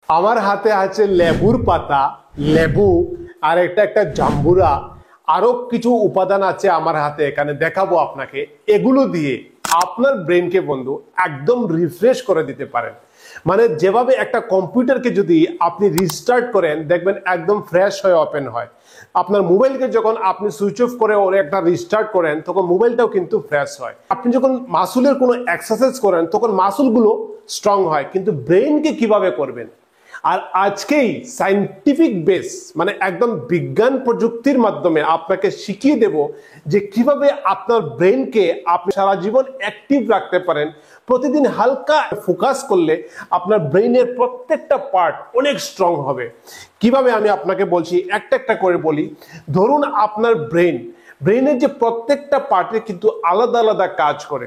আমার হাতে আছে লেবুর পাতা, লেবু আর একটা জাম্বুরা, আরো কিছু উপাদান আছে আমার হাতে, এখানে দেখাবো আপনাকে। এগুলো দিয়ে আপনার ব্রেনকে বন্ধু একদম রিফ্রেশ করে দিতে পারেন। মানে যেভাবে একটা কম্পিউটারকে যদি আপনি রিস্টার্ট করেন দেখবেন একদম ফ্রেশ হয়ে ওপেন হয়। আপনার মোবাইলকে যখন আপনি সুইচ অফ করে ওর একটা রিস্টার্ট করেন তখন মোবাইলটাও কিন্তু ফ্রেশ হয়। আপনি যখন মাসুলের কোনো এক্সারসাইজ করেন তখন মাসুলগুলো স্ট্রং হয়, কিন্তু ব্রেনকে কিভাবে করবেন। আর আজকেই সায়েন্টিফিক বেস মানে একদম বিজ্ঞান প্রযুক্তির মাধ্যমে আপনাকে শিখিয়ে দেব যে কিভাবে আপনার ব্রেনকে আপনি সারা জীবন অ্যাক্টিভ রাখতে পারেন। প্রতিদিন হালকা ফোকাস করলে আপনার ব্রেনের প্রত্যেকটা পার্ট অনেক স্ট্রং হবে। কিভাবে আমি আপনাকে বলছি, একটা করে বলি। ধরুন আপনার ব্রেনের যে প্রত্যেকটা পার্টে কিন্তু আলাদা আলাদা কাজ করে।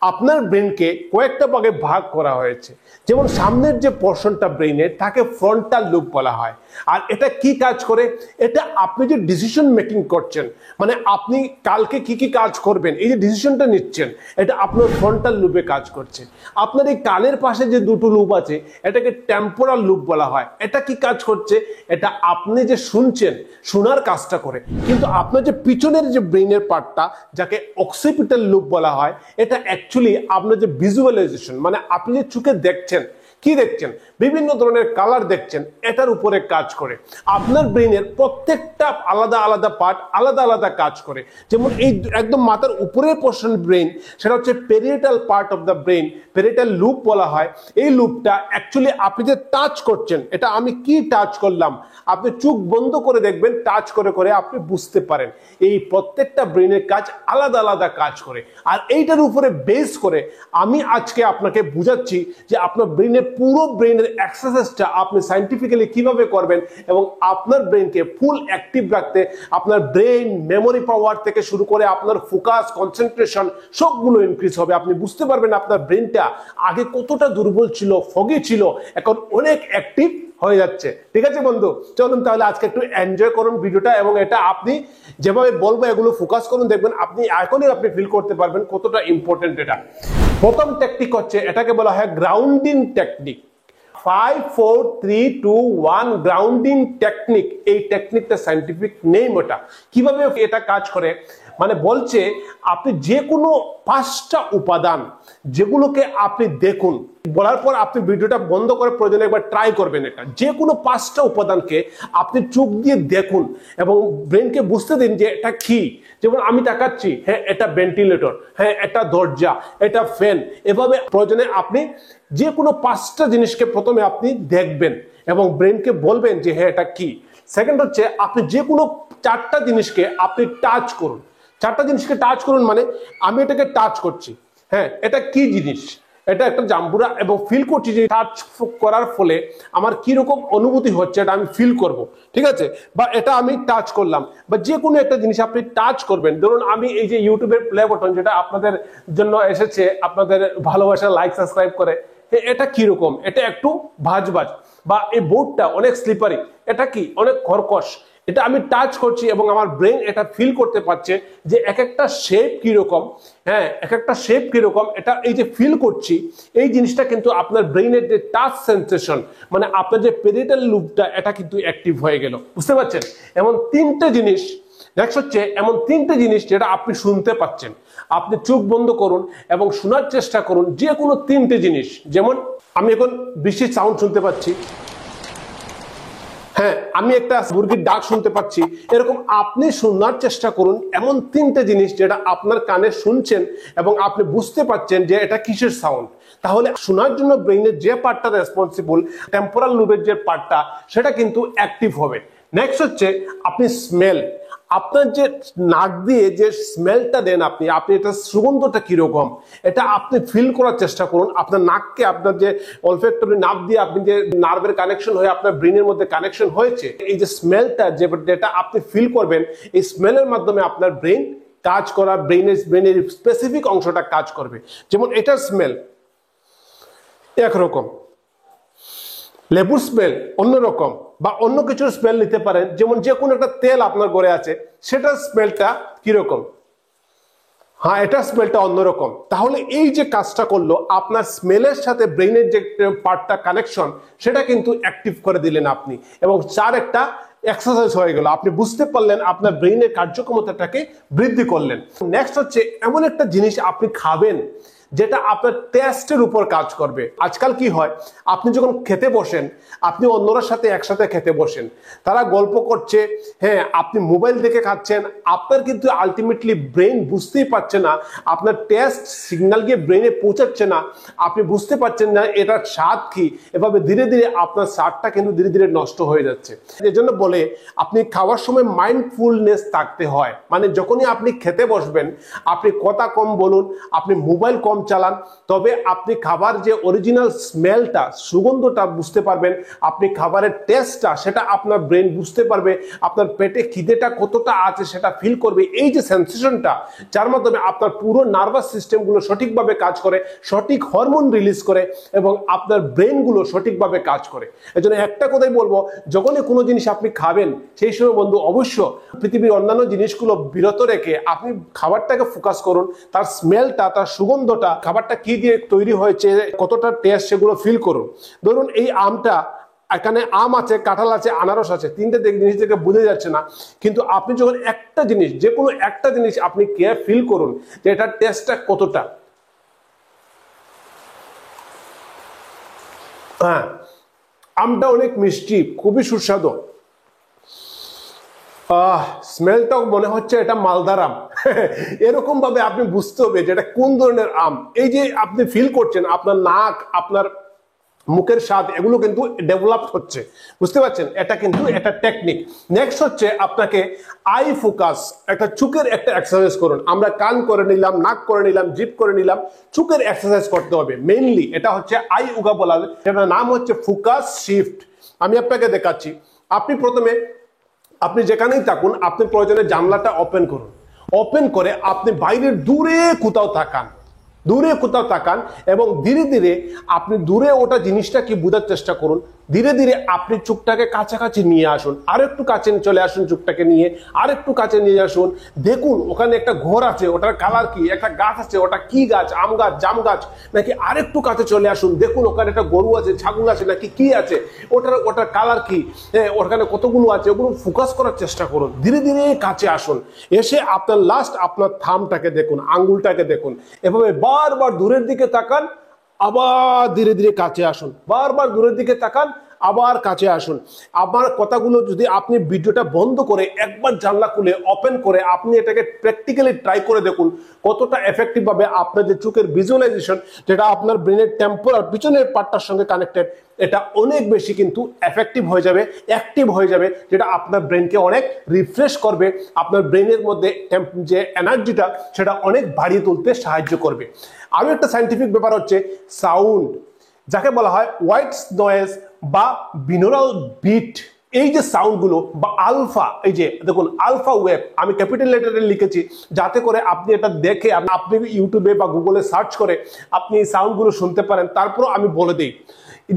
আপনার ব্রেনকে কয়েকটা ভাগে ভাগ করা হয়েছে। যেমন সামনের যে পোর্শনটা ব্রেনের তাকে ফ্রন্টাল লুব বলা হয়। আর এটা কি কাজ করে, এটা আপনি যে ডিসিশন মেকিং করছেন, মানে আপনি কালকে কি কি কাজ করবেন, এই যে ডিসিশনটা নিচ্ছেন, এটা আপনার ফ্রন্টাল লুবে কাজ করছে। আপনার এই কানের পাশে যে দুটো লুব আছে এটাকে টেম্পোরাল লুব বলা হয়। এটা কি কাজ করছে, এটা আপনি যে শুনছেন শোনার কাজটা করে। কিন্তু আপনার যে পিছনের যে ব্রেনের পার্টটা যাকে অক্সিপিটাল লুব বলা হয়, এটা অ্যাকচুয়ালি আপনার যে ভিজুয়ালাইজেশন মানে আপনি যে চোখে দেখছেন, কি দেখছেন, বিভিন্ন ধরনের কালার দেখছেন, এটার উপরে কাজ করে। আপনার ব্রেনের প্রত্যেকটা আলাদা আলাদা পার্ট আলাদা আলাদা কাজ করে। যেমন এই একদম মাথার উপরের পোর্শন ব্রেন, সেটা হচ্ছে parietal part of the brain, parietal lobe বলা হয়। এই লুপটা অ্যাকচুয়ালি আপনি যে টাচ করছেন, এটা আমি কি টাচ করলাম, আপনি চোখ বন্ধ করে দেখবেন, টাচ করে করে আপনি বুঝতে পারেন। এই প্রত্যেকটা ব্রেনের কাজ আলাদা আলাদা কাজ করে। আর এইটার উপরে বেস করে আমি আজকে আপনাকে বুঝাচ্ছি যে আপনার ব্রেনের পুরো ব্রেনের এক্সারসাইজটা আপনি সায়েন্টিফিক্যালি কিভাবে করবেন এবং আপনার ব্রেনকে ফুল অ্যাক্টিভ রাখতে আপনার ব্রেন মেমোরি পাওয়ার থেকে শুরু করে আপনার ফোকাস কনসেন্ট্রেশন সবগুলো ইনক্রিজ হবে। আপনি বুঝতে পারবেন আপনার ব্রেনটা আগে কতটা দুর্বল ছিল, ফগি ছিল, এখন অনেক অ্যাক্টিভ হয়ে যাচ্ছে। ঠিক আছে বন্ধু, চলুন তাহলে আজকে একটু এনজয় করুন ভিডিওটা, এবং এটা আপনি যেভাবে বলবো এগুলো ফোকাস করুন, দেখবেন আপনি এখনই আপনি ফিল করতে পারবেন কতটা ইম্পর্টেন্ট এটা। প্রথম টেকনিক হচ্ছে, এটাকে বলা হয় গ্রাউন্ডিং টেকনিক। 5 4 3 2 1 grounding technique. এই টেকনিকটা সায়েন্টিফিক নেম। ওটা কিভাবে এটা কাজ করে, মানে বলছে আপনি যে কোনো 5টা উপাদান যেগুলোকে আপনি দেখুন, বলার পর আপনি ভিডিওটা বন্ধ করে প্রয়োজনে একবার ট্রাই করবেন। এটা যে কোনো 5টা উপাদানকে আপনি চোখ দিয়ে দেখুন এবং ব্রেনকে বুঝতে দিন যে এটা কি। যেমন আমি তাকাচ্ছি, হ্যাঁ এটা ভেন্টিলেটর, হ্যাঁ এটা দরজা, এটা ফ্যান। এভাবে প্রয়োজনে আপনি যে কোনো 5টা জিনিসকে প্রথমে আপনি দেখবেন এবং ব্রেনকে বলবেন যে হ্যাঁ এটা কি। সেকেন্ড হচ্ছে আপনি যে কোনো 4টা জিনিসকে আপনি টাচ করুন। 4টা জিনিসকে টাচ করুন মানে আমি এটাকে টাচ করছি, হ্যাঁ এটা কি জিনিস, এটা একটা জাম্বুরা, এবং ফিল করছি যে টাচ করার ফলে আমার কিরকম অনুভূতি হচ্ছে এটা আমি ফিল করব। ঠিক আছে, বা এটা আমি টাচ করলাম, বা যে কোনো একটা জিনিস আপনি টাচ করবেন। ধরুন আমি এই যে ইউটিউবের প্লে বাটন যেটা আপনাদের জন্য এসেছে, আপনাদের ভালোবাসা লাইক সাবস্ক্রাইব করে, এটা কিরকম, এটা একটু ভাজ, বা এই বোর্ডটা অনেক স্লিপারি, এটা কি অনেক কর্কশ, এটা আমি টাচ করছি এবং আমার ব্রেন এটা ফিল করতে পারছে যে এক একটা শেপ কিরকম, হ্যাঁ এক একটা শেপ কিরকম, এটা এই যে ফিল করছি, এই জিনিসটা কিন্তু আপনার ব্রেনের যে টাচ সেন্সেশন মানে আপনার যে পেরিয়েটাল লুবটা এটা কিন্তু অ্যাক্টিভ হয়ে গেল। বুঝতে পারছেন? এমন 3টে জিনিস, নেক্সট হচ্ছে এমন 3টে জিনিস যেটা আপনি শুনতে পাচ্ছেন। আপনি চোখ বন্ধ করুন এবং শোনার চেষ্টা করুন যে কোনো 3টে জিনিস। যেমন আমি এখন বৃষ্টির সাউন্ড শুনতে পাচ্ছি, হ্যাঁ আমি একটা মুরগির ডাক শুনতে পাচ্ছি। এরকম আপনি শোনার চেষ্টা করুন এমন 3টে জিনিস যেটা আপনার কানে শুনছেন এবং আপনি বুঝতে পাচ্ছেন যে এটা কিসের সাউন্ড। তাহলে শোনার জন্য ব্রেইনের যে পার্টটা রেসপন্সিবল, টেম্পোরাল লুবের যে পার্টটা, সেটা কিন্তু অ্যাক্টিভ হবে। নেক্সট হচ্ছে আপনি স্মেল। আপনার যে নাক দিয়ে যে স্মেলটা দেন আপনি এটা সুগন্ধটা কিরকম এটা আপনি ফিল করার চেষ্টা করুন। আপনার নাককে আপনার যে অলফ্যাক্টরি নার্ভ দিয়ে আপনি যে নার্ভের কানেকশন হয়ে আপনার ব্রেনের মধ্যে কানেকশন হয়েছে, এই যে স্মেলটা যেটা আপনি ফিল করবেন, এই স্মেলের মাধ্যমে আপনার ব্রেন কাজ করা, ব্রেনের স্পেসিফিক অংশটা কাজ করবে। যেমন এটার স্মেল একরকম, লেবুর স্মেল অন্যরকম, বা অন্য কিছুর স্মেল নিতে পারেন। যেমন যে কোনো একটা তেল আপনার ঘরে আছে সেটার স্মেলটা কিরকম, হ্যাঁ, এটা স্মেলটা অন্যরকম। তাহলে এই যে কাজটা করলো, আপনার স্মেলের সাথে ব্রেইনের যে পার্টটা কানেকশন, সেটা কিন্তু অ্যাক্টিভ করে দিলেন আপনি, এবং চার একটা এক্সারসাইজ হয়ে গেল। আপনি বুঝতে পারলেন, আপনার ব্রেইনের কার্যক্ষমতাটাকে বৃদ্ধি করলেন। নেক্সট হচ্ছে এমন একটা জিনিস আপনি খাবেন যেটা আপনার টেস্টের উপর কাজ করবে। আজকাল কি হয়, আপনি যখন খেতে বসেন, আপনি অন্যরা সাথে একসাথে খেতে বসেন, তারা গল্প করছে, হ্যাঁ, আপনি মোবাইল দেখে খাচ্ছেন, আপনার কিন্তু আলটিমেটলি ব্রেন বুঝতেই পারছে না, আপনার টেস্ট সিগন্যাল গিয়ে ব্রেনে পৌঁছাচ্ছে না, আপনি বুঝতে পারছেন না এটার স্বাদ কি। এভাবে ধীরে ধীরে আপনার স্বাদটা কিন্তু ধীরে ধীরে নষ্ট হয়ে যাচ্ছে। এই জন্য বলে আপনি খাওয়ার সময় মাইন্ডফুলনেস থাকতে হয়। মানে যখনই আপনি খেতে বসবেন, আপনি কথা কম বলুন, আপনি মোবাইল কম চালান, তবে আপনি খাবার যে অরিজিনাল স্মেলটা, সুগন্ধটা বুঝতে পারবেন, আপনি খাবারের টেস্টটা সেটা আপনার ব্রেন বুঝতে পারবে, আপনার পেটে খিদেটা কতটা আছে সেটা ফিল করবে। এই যে সেন্সেশনটা, যার মাধ্যমে আপনার পুরো নার্ভাস সিস্টেমগুলো সঠিকভাবে কাজ করে, সঠিক হরমোন রিলিজ করে, এবং আপনার ব্রেনগুলো সঠিকভাবে কাজ করে। এজন্য একটা কথাই বলবো, যখনই কোনো জিনিস আপনি খাবেন, সেই সময় বন্ধু অবশ্য পৃথিবীর অন্যান্য জিনিসগুলো বিরত রেখে আপনি খাবারটাকে ফোকাস করুন, তার স্মেলটা, তার সুগন্ধটা, খাবারটা কি দিয়ে তৈরি হয়েছে, কতটা টেস্ট, সেগুলো ফিল করুন। ধরুন এই আমটা, এখানে আম আছে, কাঁঠাল আছে, আনারস আছে, তিনটে জিনিস থেকে বোঝা যাচ্ছে না, কিন্তু আপনি যখন একটা জিনিস, যে কোনো একটা জিনিস আপনি কে ফিল করুন যে এটার টেস্টটা কতটা। হ্যাঁ, আমটা অনেক মিষ্টি, খুবই সুস্বাদু, স্মেলটাও মনে হচ্ছে এটা মালদার আম। এরকম ভাবে আপনি বুঝতে হবে যে এটা কোন ধরনের আম। এই যে আপনি ফিল করছেন, আপনার নাক, আপনার মুখের স্বাদ, এগুলো কিন্তু ডেভেলপ হচ্ছে, বুঝতে পারছেন? এটা কিন্তু একটা টেকনিক। নেক্সট হচ্ছে আপনাকে আই ফোকাস, একটা চোখের একটা এক্সারসাইজ করুন। আমরা কান করে নিলাম, নাক করে নিলাম, জিভ করে নিলাম, চোখের এক্সারসাইজ করতে হবে মেইনলি। এটা হচ্ছে আই উগা বলা, এটার নাম হচ্ছে ফোকাস শিফট। আমি আপনাকে দেখাচ্ছি। আপনি প্রথমে, আপনি যেখানেই থাকুন, আপনি প্রয়োজনে জানলাটা ওপেন করুন, ওপেন করে আপনি বাইরের দূরে কোথাও তাকান, দূরে কোথাও তাকান, এবং ধীরে ধীরে আপনি দূরে ওটা জিনিসটা কি বোঝার চেষ্টা করুন। ধীরে ধীরে আপনি চোখটাকে কাছাকাছি নিয়ে আসুন, আর একটু কাছে চলে আসুন, চোখটাকে নিয়ে আর একটু কাছে নিয়ে আসুন। দেখুন ওখানে একটা ঘর আছে, ওটার কালার কি, একটা গাছ আছে, ওটা কি গাছ, আম গাছ, জাম গাছ নাকি। আর একটু কাছে চলে আসুন, দেখুন ওখানে একটা গরু আছে, ছাগল আছে নাকি, কি আছে, ওটার কালার কি, ওখানে কতগুলো আছে, ওগুলো ফোকাস করার চেষ্টা করুন। ধীরে ধীরে কাছে আসুন, এসে আপনার লাস্ট আপনার থামটাকে দেখুন, আঙ্গুলটাকে দেখুন। এভাবে বারবার দূরের দিকে তাকান, আবার ধীরে ধীরে কাছে আসুন, বারবার দূরের দিকে তাকান, আবার কাছে আসুন। আমার কথাগুলো যদি আপনি ভিডিওটা বন্ধ করে একবার জানলা খুলে ওপেন করে আপনি এটাকে প্র্যাকটিক্যালি ট্রাই করে দেখুন, কতটা এফেক্টিভ ভাবে আপনার যে চোখের ভিজুয়ালাইজেশন, যেটা আপনার ব্রেনের টেম্পোরাল পিছনের পার্টটার সঙ্গে কানেক্টেড, এটা অনেক বেশি কিন্তু এফেক্টিভ হয়ে যাবে, অ্যাক্টিভ হয়ে যাবে, যেটা আপনার ব্রেনকে অনেক রিফ্রেশ করবে, আপনার ব্রেনের মধ্যে যে এনার্জিটা সেটা অনেক বাড়িয়ে তুলতে সাহায্য করবে। আরো একটা সায়েন্টিফিক ব্যাপার হচ্ছে সাউন্ড, যাকে বলা হয় হোয়াইট নয়েজ বা বিনোরাল বিট। এই যে সাউন্ডগুলো বা আলফা, এই যে দেখুন আলফা ওয়েভ, আমি ক্যাপিটাল লেটারে লিখেছি যাতে করে আপনি এটা দেখে আপনি ইউটিউবে বা গুগলে সার্চ করে আপনি এই সাউন্ডগুলো শুনতে পারেন। তারপরও আমি বলে দিই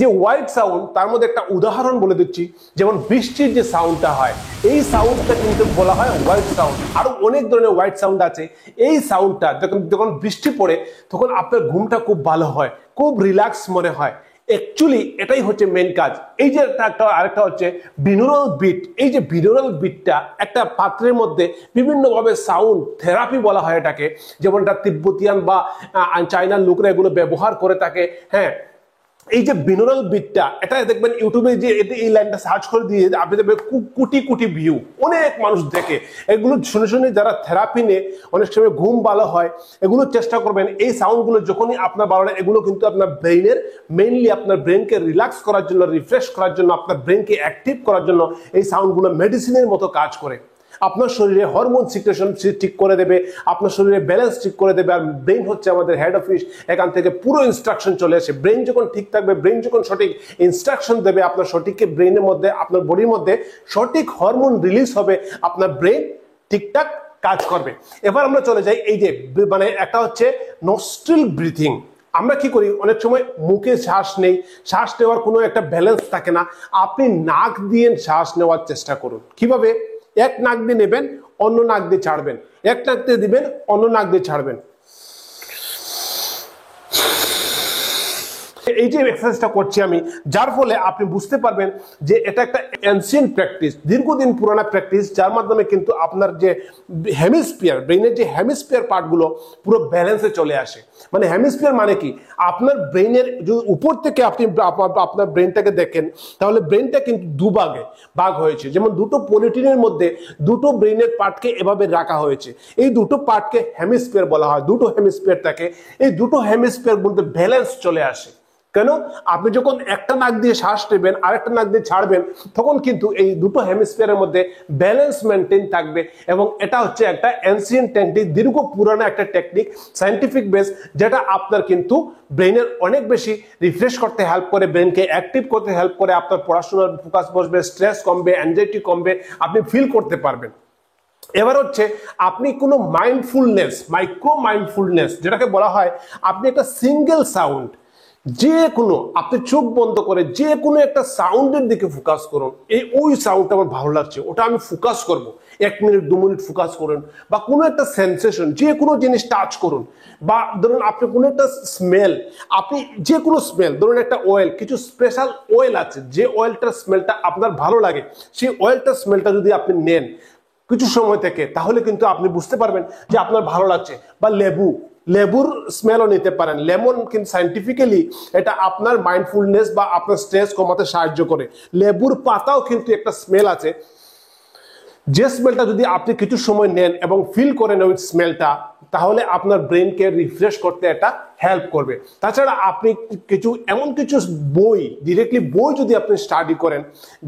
যে হোয়াইট সাউন্ড, তার মধ্যে একটা উদাহরণ বলে দিচ্ছি, যেমন বৃষ্টির যে সাউন্ডটা হয়, এই সাউন্ডটা কিন্তু বলা হয় হোয়াইট সাউন্ড। আরো অনেক ধরনের হোয়াইট সাউন্ড আছে। এই সাউন্ডটা যখন বৃষ্টি পড়ে তখন আপনার ঘুমটা খুব ভালো হয়, খুব রিল্যাক্স মনে হয়। অ্যাকচুয়ালি এটাই হচ্ছে মেন কাজ। এই যে আরেকটা হচ্ছে বিনোরাল বিট। এই যে বিনোরাল বিটটা একটা পাত্রের মধ্যে বিভিন্নভাবে সাউন্ড থেরাপি বলা হয় এটাকে, যেমনটা তিব্বতিয়ান বা চাইনার লোকরা এগুলো ব্যবহার করে থাকে। হ্যাঁ, এই যে বিনোরাল বিটটা, এটা দেখবেন ইউটিউবে যে এই লাইনটা সার্চ করে দিয়ে আপনি দেখবেন কোটি কোটি ভিউ, অনেক মানুষ দেখে। এগুলো শুনে শুনে যারা থেরাপি নেয়, অনেক সময় ঘুম ভালো হয়, এগুলো চেষ্টা করবেন। এই সাউন্ডগুলো যখনই আপনার ভালো লাগে, এগুলো কিন্তু আপনার ব্রেইনের মেইনলি আপনার ব্রেনকে রিল্যাক্স করার জন্য, রিফ্রেশ করার জন্য, আপনার ব্রেনকে অ্যাক্টিভ করার জন্য এই সাউন্ডগুলো মেডিসিনের মতো কাজ করে। আপনার শরীরে হরমোন সিক্রেশন ঠিক করে দেবে, আপনার শরীরে ব্যালেন্স ঠিক করে দেবে। আর ব্রেন হচ্ছে আমাদের হেড অফিস, এখান থেকে পুরো ইনস্ট্রাকশন চলে আসে। ব্রেন যখন ঠিক থাকবে, ব্রেন যখন সঠিক ইনস্ট্রাকশন দেবে আপনার সঠিক ব্রেনের মধ্যে, আপনার বডির মধ্যে সঠিক হরমোন রিলিজ হবে, আপনার ব্রেন ঠিকঠাক কাজ করবে। এবার আমরা চলে যাই এই যে মানে একটা হচ্ছে নস্ট্রিল ব্রিথিং। আমরা কি করি, অনেক সময় মুখে শ্বাস নেই, শ্বাস নেওয়ার কোনো একটা ব্যালেন্স থাকে না। আপনি নাক দিয়ে শ্বাস নেওয়ার চেষ্টা করুন। কিভাবে? এক নাক দিয়ে নেবেন, অন্য নাক দিয়ে ছাড়বেন, এক নাক দিয়ে দিবেন, অন্য নাক দিয়ে ছাড়বেন। এই যে এক্সারসাইজটা করছি আমি, যার ফলে আপনি বুঝতে পারবেন যে এটা একটা এনসিয়েন্ট প্র্যাকটিস, দীর্ঘদিন পুরানা প্র্যাকটিস, যার মাধ্যমে কিন্তু আপনার যে হেমিস্ফিয়ার, ব্রেইনের যে হেমিস্ফিয়ার পার্টগুলো পুরো ব্যালেন্সে চলে আসে। মানে হেমিস্ফিয়ার মানে কি, আপনার ব্রেইনের যদি উপর থেকে আপনি আপনার ব্রেইনটাকে দেখেন, তাহলে ব্রেইনটা কিন্তু দুভাগে ভাগ হয়েছে। যেমন দুটো পলিটিনের মধ্যে দুটো ব্রেইনের পার্টকে এভাবে রাখা হয়েছে, এই দুটো পার্টকে হেমিস্ফিয়ার বলা হয়। দুটো হেমিস্ফিয়ার থাকে, এই দুটো হেমিস্ফিয়ার বলতে ব্যালেন্স চলে আসে। কেন? আপনি যখন একটা নাক দিয়ে শ্বাস নেবেন আর একটা নাক দিয়ে ছাড়বেন, তখন কিন্তু এই দুটো হেমিস্ফিয়ারের মধ্যে ব্যালেন্স মেনটেন থাকবে। এবং এটা হচ্ছে একটা এনসিয়েন্ট টেকনিক, দীর্ঘ পুরানো একটা টেকনিক, সায়েন্টিফিক বেস, যেটা আপনার কিন্তু ব্রেইনের অনেক বেশি রিফ্রেশ করতে হেল্প করে, ব্রেনকে অ্যাক্টিভ করতে হেল্প করে, আপনার পড়াশোনার ফোকাস বসবে, স্ট্রেস কমবে, অ্যাংজাইটি কমবে, আপনি ফিল করতে পারবেন। এবার হচ্ছে আপনি কোনো মাইন্ডফুলনেস, মাইক্রো মাইন্ডফুলনেস যেটাকে বলা হয়, আপনি একটা সিঙ্গেল সাউন্ড, যে কোনো, আপনি চোখ বন্ধ করে যে কোনো একটা সাউন্ডের দিকে ফোকাস করুন। ওই সাউন্ডটা আমার ভালো লাগছে, ওটা আমি ফোকাস করব, 1 মিনিট 2 মিনিট ফোকাস করুন। বা কোনো একটা সেন্সেশন, যে কোনো জিনিস টাচ করুন। বা ধরুন আপনি কোনো একটা স্মেল, আপনি যে কোনো স্মেল, ধরুন একটা অয়েল, কিছু স্পেশাল অয়েল আছে, যে অয়েলটার স্মেলটা আপনার ভালো লাগে, সেই অয়েলটার স্মেলটা যদি আপনি নেন কিছু সময় থেকে, তাহলে কিন্তু আপনি বুঝতে পারবেন যে আপনার ভালো লাগছে। বা লেবুর স্মেলও নিতে পারেন। লেমন কিন্তু সায়েন্টিফিক্যালি এটা আপনার মাইন্ডফুলনেস বা আপনার স্ট্রেস কমাতে সাহায্য করে। লেবুর পাতাও কিন্তু একটা স্মেল আছে, যে স্মেলটা যদি আপনি কিছু সময় নেন এবং ফিল করেন ওই স্মেলটা, তাহলে আপনার ব্রেনকে রিফ্রেশ করতে এটা হেল্প করবে। তাছাড়া আপনি এমন কিছু বই, ডিরেক্টলি বই যদি আপনি স্টাডি করেন,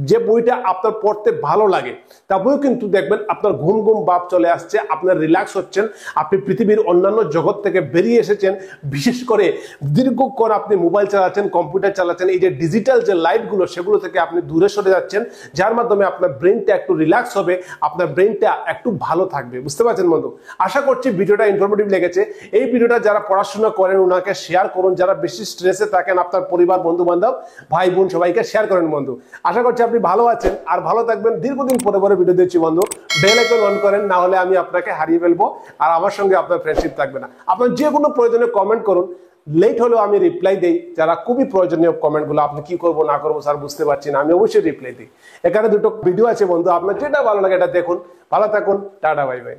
যে বইটা আপনার পড়তে ভালো লাগে, তারপরেও কিন্তু দেখবেন আপনার ঘুম ঘুম ভাব চলে আসছে, আপনার রিল্যাক্স হচ্ছেন, আপনি পৃথিবীর অন্যান্য জগৎ থেকে বেরিয়ে এসেছেন। বিশেষ করে দীর্ঘক্ষণ আপনি মোবাইল চালাচ্ছেন, কম্পিউটার চালাচ্ছেন, এই যে ডিজিটাল যে লাইটগুলো, সেগুলো থেকে আপনি দূরে সরে যাচ্ছেন, যার মাধ্যমে আপনার ব্রেনটা একটু রিল্যাক্স হবে, আপনার ব্রেনটা একটু ভালো থাকবে। বুঝতে পারছেন বন্ধু? আশা করছি ভিডিওটা ইনফরমেটিভ লেগেছে। এই ভিডিওটা যারা পড়াশোনা করেন ওনাকে শেয়ার করুন, যারা বেশি স্ট্রেসে থাকেন, আপনার পরিবার, বন্ধু বান্ধব, ভাই বোন, সবাইকে শেয়ার করেন বন্ধু। আশা করছি আপনি ভালো আছেন আর ভালো থাকবেন। দীর্ঘদিন পরে পরে ভিডিও দিচ্ছি বন্ধু, বেল আইকন অন করেন, না হলে আমি আপনাকে হারিয়ে ফেলবো আর আমার সঙ্গে আপনার ফ্রেন্ডশিপ থাকবে না। আপনার যে কোনো প্রয়োজনে কমেন্ট করুন, লেট হলেও আমি রিপ্লাই দেই। যারা খুবই প্রয়োজনীয় কমেন্টগুলো, আপনি কি করবো না করবো স্যার বুঝতে পারছি না, আমি অবশ্যই রিপ্লাই দিই। এখানে দুটো ভিডিও আছে বন্ধু, আপনার যেটা ভালো লাগে এটা দেখুন। ভালো থাকুন, টাটা, বাই বাই।